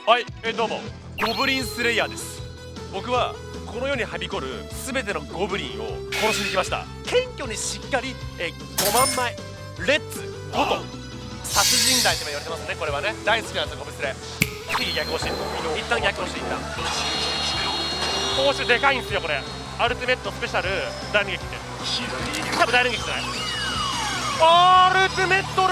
はい、どうもゴブリンスレイヤーです。僕はこの世にはびこる全てのゴブリンを殺しに来ました。謙虚にしっかり5万枚レッツゴと殺人台とも言われてますね。これはね大好きなんですよ、ゴブスレ。次逆押し、一旦逆押し、一旦報酬でかいんですよこれ。アルティメットスペシャル大連撃って多分大連撃じゃない。アルティメット